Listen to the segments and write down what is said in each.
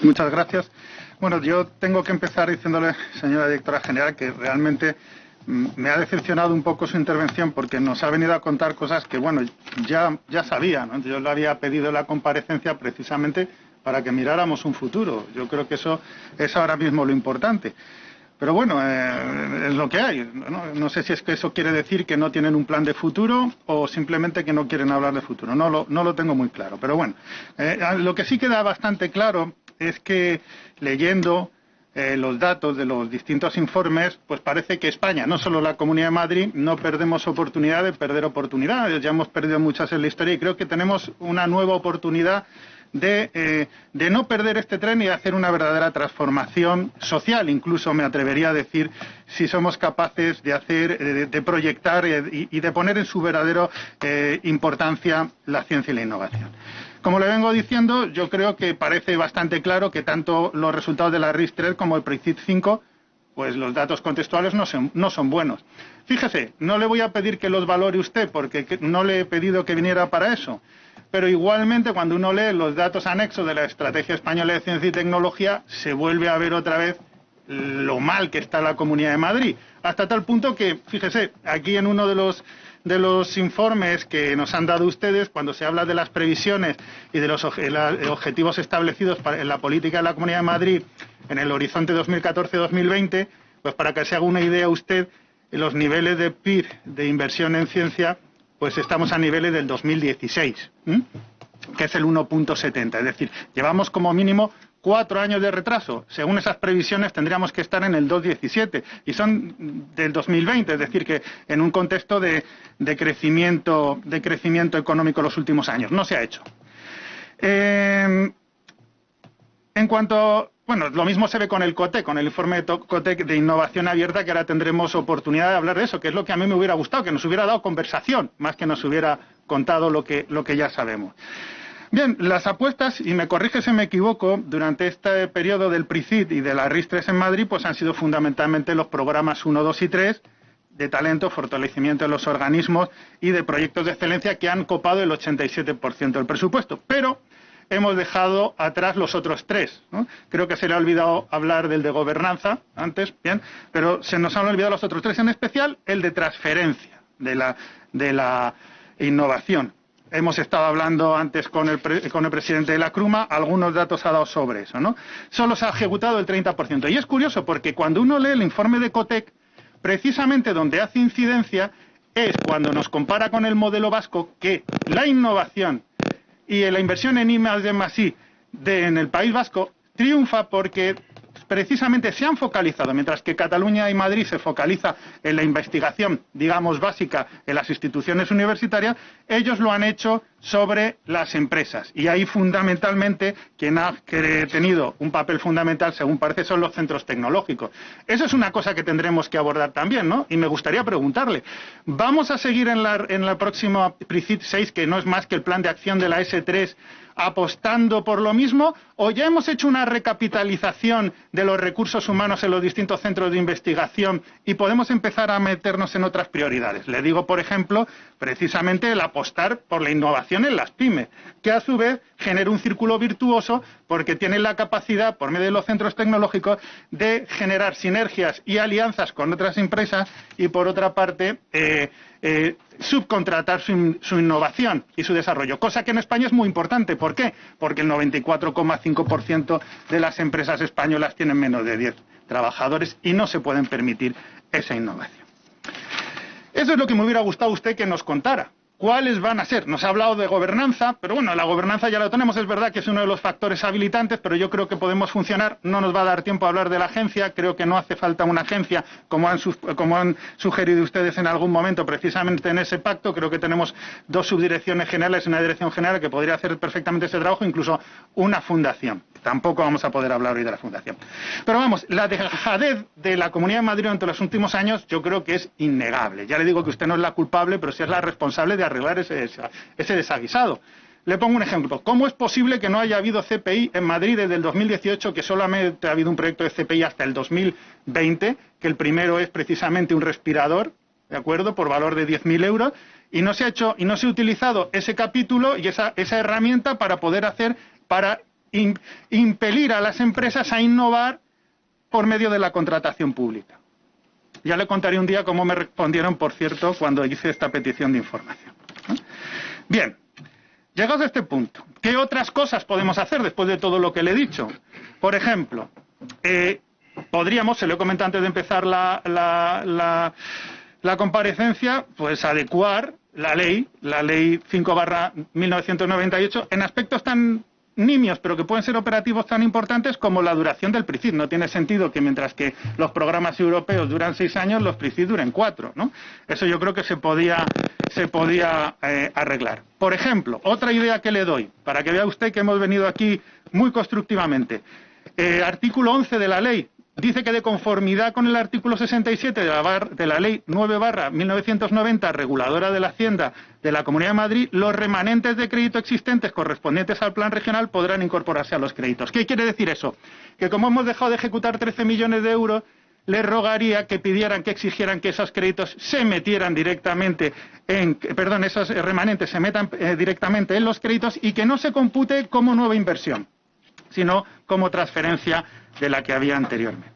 Muchas gracias. Bueno, yo tengo que empezar diciéndole, señora directora general, que realmente me ha decepcionado un poco su intervención porque nos ha venido a contar cosas que, bueno, ya sabía, ¿no? Yo le había pedido la comparecencia precisamente para que miráramos un futuro. Yo creo que eso es ahora mismo lo importante. Pero bueno, es lo que hay. No sé si es que eso quiere decir que no tienen un plan de futuro o simplemente que no quieren hablar de futuro. No lo tengo muy claro. Pero bueno, lo que sí queda bastante claro es que leyendo los datos de los distintos informes, pues parece que España, no solo la Comunidad de Madrid, no perdemos oportunidad de perder oportunidades. Ya hemos perdido muchas en la historia y creo que tenemos una nueva oportunidad de no perder este tren y de hacer una verdadera transformación social. Incluso me atrevería a decir si somos capaces de hacer, de proyectar y de poner en su verdadera importancia la ciencia y la innovación. Como le vengo diciendo, yo creo que parece bastante claro que tanto los resultados de la RIS3 como el PRICIT 5, pues los datos contextuales no son buenos. Fíjese, no le voy a pedir que los valore usted, porque no le he pedido que viniera para eso. Pero igualmente, cuando uno lee los datos anexos de la Estrategia Española de Ciencia y Tecnología, se vuelve a ver otra vez lo mal que está la Comunidad de Madrid. Hasta tal punto que, fíjese, aquí en uno de los informes que nos han dado ustedes, cuando se habla de las previsiones y de los objetivos establecidos en la política de la Comunidad de Madrid en el horizonte 2014-2020, pues para que se haga una idea usted, los niveles de PIB de inversión en ciencia, pues estamos a niveles del 2016, que es el 1,70. Es decir, llevamos como mínimo 4 años de retraso. Según esas previsiones tendríamos que estar en el 2,17 y son del 2020, es decir, que en un contexto de crecimiento económico los últimos años. No se ha hecho. En cuanto... Bueno, lo mismo se ve con el COTEC, con el informe de COTEC de innovación abierta, que ahora tendremos oportunidad de hablar de eso, que es lo que a mí me hubiera gustado, que nos hubiera dado conversación, más que nos hubiera contado lo que ya sabemos. Bien, las apuestas, y me corrige si me equivoco, durante este periodo del PRICIT y de la RIS3 en Madrid, pues han sido fundamentalmente los programas 1, 2 y 3, de talento, fortalecimiento de los organismos y de proyectos de excelencia que han copado el 87% del presupuesto. Pero hemos dejado atrás los otros 3, ¿no? Creo que se le ha olvidado hablar del de gobernanza antes, bien, pero se nos han olvidado los otros 3, en especial el de transferencia de la innovación. Hemos estado hablando antes con el presidente de la CRUMA, algunos datos ha dado sobre eso, ¿no? Solo se ha ejecutado el 30%. Y es curioso porque cuando uno lee el informe de COTEC, precisamente donde hace incidencia es cuando nos compara con el modelo vasco, que la innovación y la inversión en I+D+I en el País Vasco triunfa porque precisamente se han focalizado, mientras que Cataluña y Madrid se focaliza en la investigación, digamos, básica en las instituciones universitarias, ellos lo han hecho sobre las empresas. Y ahí, fundamentalmente, quien ha tenido un papel fundamental, según parece, son los centros tecnológicos. Eso es una cosa que tendremos que abordar también, ¿no? Y me gustaría preguntarle, ¿vamos a seguir en la próxima PRICIT 6, que no es más que el plan de acción de la S3, apostando por lo mismo, o ya hemos hecho una recapitalización de los recursos humanos en los distintos centros de investigación y podemos empezar a meternos en otras prioridades? Le digo, por ejemplo, precisamente el apostar por la innovación en las pymes, que a su vez genera un círculo virtuoso porque tienen la capacidad, por medio de los centros tecnológicos, de generar sinergias y alianzas con otras empresas y, por otra parte, subcontratar su innovación y su desarrollo, cosa que en España es muy importante. ¿Por qué? Porque el 94,5% de las empresas españolas tienen menos de 10 trabajadores y no se pueden permitir esa innovación. Eso es lo que me hubiera gustado a usted que nos contara. ¿Cuáles van a ser? Nos ha hablado de gobernanza, pero bueno, la gobernanza ya la tenemos, es verdad que es uno de los factores habilitantes, pero yo creo que podemos funcionar. No nos va a dar tiempo a hablar de la agencia, creo que no hace falta una agencia, como han sugerido ustedes en algún momento, precisamente en ese pacto. Creo que tenemos 2 subdirecciones generales y una dirección general que podría hacer perfectamente ese trabajo, incluso una fundación. Tampoco vamos a poder hablar hoy de la fundación. Pero vamos, la dejadez de la Comunidad de Madrid durante los últimos años yo creo que es innegable. Ya le digo que usted no es la culpable, pero sí es la responsable de arreglar ese desaguisado. Le pongo un ejemplo. ¿Cómo es posible que no haya habido CPI en Madrid desde el 2018, que solamente ha habido un proyecto de CPI hasta el 2020, que el primero es precisamente un respirador, ¿de acuerdo?, por valor de 10.000 euros, y no se ha hecho y no se ha utilizado ese capítulo y esa herramienta para poder impelir a las empresas a innovar por medio de la contratación pública. Ya le contaré un día cómo me respondieron, por cierto, cuando hice esta petición de información. Bien, llegados a este punto, ¿qué otras cosas podemos hacer después de todo lo que le he dicho? Por ejemplo, podríamos, se lo he comentado antes de empezar la comparecencia, pues adecuar la ley 5/1998 en aspectos tan nimios, pero que pueden ser operativos tan importantes como la duración del PRICID. No tiene sentido que mientras que los programas europeos duran 6 años, los PRICID duren 4, ¿no? Eso yo creo que se podía arreglar. Por ejemplo, otra idea que le doy, para que vea usted que hemos venido aquí muy constructivamente. Artículo 11 de la ley. Dice que de conformidad con el artículo 67 de la Ley 9/1990, reguladora de la Hacienda de la Comunidad de Madrid, los remanentes de crédito existentes correspondientes al plan regional podrán incorporarse a los créditos. ¿Qué quiere decir eso? Que como hemos dejado de ejecutar 13 millones de euros, les rogaría que pidieran, que exigieran que esos créditos se metieran directamente esos remanentes se metan directamente en los créditos y que no se compute como nueva inversión, sino como transferencia de la que había anteriormente.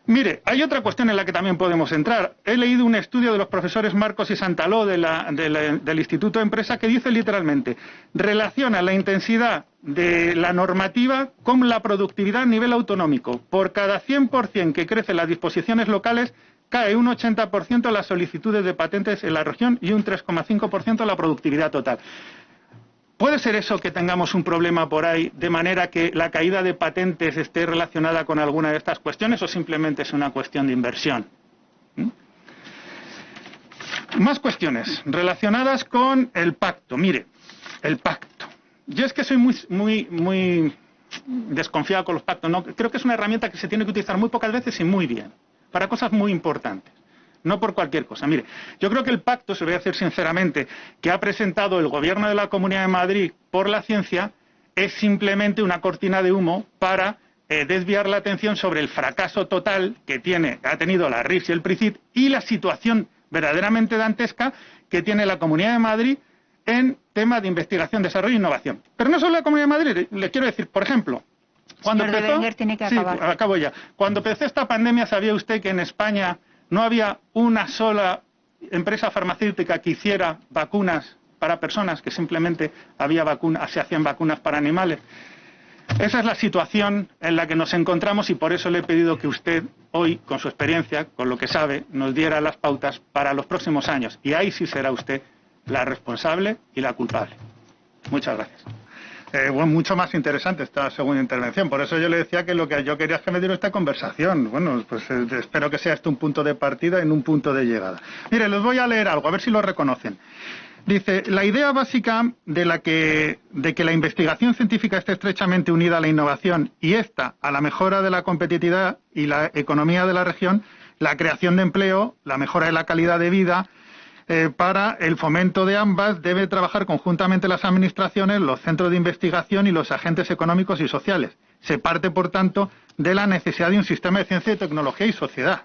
Mire, hay otra cuestión en la que también podemos entrar. He leído un estudio de los profesores Marcos y Santaló del Instituto de Empresa que dice literalmente, relaciona la intensidad de la normativa con la productividad a nivel autonómico. Por cada 100% que crecen las disposiciones locales, cae un 80% las solicitudes de patentes en la región y un 3,5% la productividad total. ¿Puede ser eso que tengamos un problema por ahí, de manera que la caída de patentes esté relacionada con alguna de estas cuestiones o simplemente es una cuestión de inversión? Más cuestiones relacionadas con el pacto. Mire, el pacto. Yo es que soy muy desconfiado con los pactos. No, creo que es una herramienta que se tiene que utilizar muy pocas veces y muy bien, para cosas muy importantes. No por cualquier cosa. Mire, yo creo que el pacto, se lo voy a decir sinceramente, que ha presentado el Gobierno de la Comunidad de Madrid por la ciencia, es simplemente una cortina de humo para desviar la atención sobre el fracaso total que ha tenido la RIS y el PRICID y la situación verdaderamente dantesca que tiene la Comunidad de Madrid en temas de investigación, desarrollo e innovación. Pero no solo la Comunidad de Madrid, le quiero decir, por ejemplo, cuando tiene que acabar. Sí, acabo ya. Cuando empezó esta pandemia, ¿sabía usted que en España no había una sola empresa farmacéutica que hiciera vacunas para personas, que simplemente se hacían vacunas para animales? Esa es la situación en la que nos encontramos y por eso le he pedido que usted hoy, con su experiencia, con lo que sabe, nos diera las pautas para los próximos años. Y ahí sí será usted la responsable y la culpable. Muchas gracias. Mucho más interesante esta segunda intervención. Por eso yo le decía que lo que yo quería es que me diera esta conversación. Bueno, pues espero que sea esto un punto de partida y no un punto de llegada. Mire, les voy a leer algo, a ver si lo reconocen. Dice, la idea básica de que la investigación científica esté estrechamente unida a la innovación y esta a la mejora de la competitividad y la economía de la región, la creación de empleo, la mejora de la calidad de vida, para el fomento de ambas debe trabajar conjuntamente las administraciones, los centros de investigación y los agentes económicos y sociales. Se parte, por tanto, de la necesidad de un sistema de ciencia, tecnología y sociedad.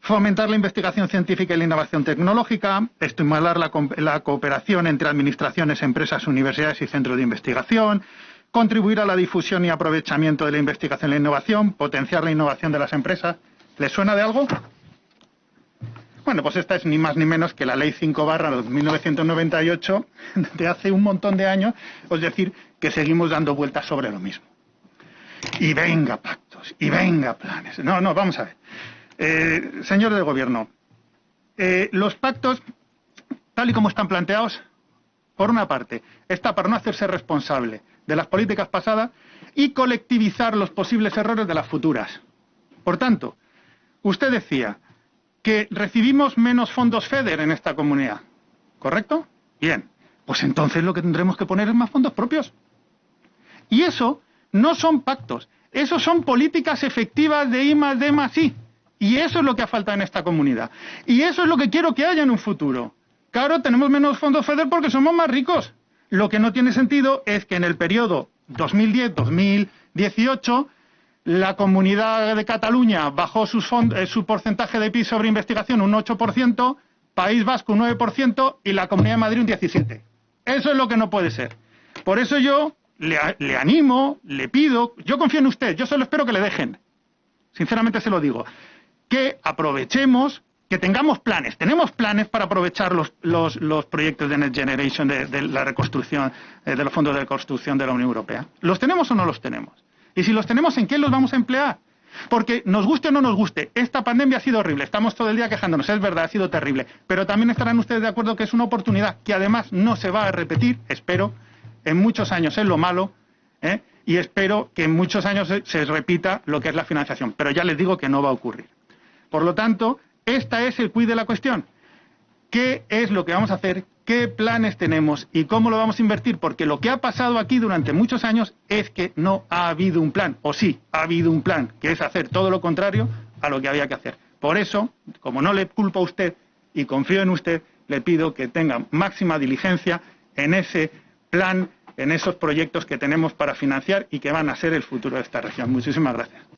Fomentar la investigación científica y la innovación tecnológica, estimular la cooperación entre administraciones, empresas, universidades y centros de investigación, contribuir a la difusión y aprovechamiento de la investigación y la innovación, potenciar la innovación de las empresas. ¿Les suena de algo? Bueno, pues esta es ni más ni menos que la Ley 5/1998 de hace un montón de años, es decir, que seguimos dando vueltas sobre lo mismo. Y venga pactos, y venga planes. No, vamos a ver. Señor del Gobierno, los pactos, tal y como están planteados, por una parte, está para no hacerse responsable de las políticas pasadas y colectivizar los posibles errores de las futuras. Por tanto, usted decía que recibimos menos fondos FEDER en esta comunidad, ¿correcto? Bien, pues entonces lo que tendremos que poner es más fondos propios. Y eso no son pactos, eso son políticas efectivas de I+D+I. Y eso es lo que ha faltado en esta comunidad. Y eso es lo que quiero que haya en un futuro. Claro, tenemos menos fondos FEDER porque somos más ricos. Lo que no tiene sentido es que en el periodo 2010-2018 la Comunidad de Cataluña bajó su porcentaje de PIB sobre investigación un 8%, País Vasco un 9% y la Comunidad de Madrid un 17%. Eso es lo que no puede ser. Por eso yo le animo, le pido, yo confío en usted, yo solo espero que le dejen, sinceramente se lo digo, que aprovechemos, que tengamos planes. Tenemos planes para aprovechar los proyectos de Next Generation, de la reconstrucción, de los fondos de reconstrucción de la Unión Europea. ¿Los tenemos o no los tenemos? Y si los tenemos, ¿en qué los vamos a emplear? Porque nos guste o no nos guste, esta pandemia ha sido horrible, estamos todo el día quejándonos, es verdad, ha sido terrible, pero también estarán ustedes de acuerdo que es una oportunidad que además no se va a repetir, espero, en muchos años es lo malo, y espero que en muchos años se repita lo que es la financiación, pero ya les digo que no va a ocurrir. Por lo tanto, esta es el quid de la cuestión. ¿Qué es lo que vamos a hacer? ¿Qué planes tenemos? ¿Y cómo lo vamos a invertir? Porque lo que ha pasado aquí durante muchos años es que no ha habido un plan. O sí, ha habido un plan, que es hacer todo lo contrario a lo que había que hacer. Por eso, como no le culpo a usted y confío en usted, le pido que tenga máxima diligencia en ese plan, en esos proyectos que tenemos para financiar y que van a ser el futuro de esta región. Muchísimas gracias.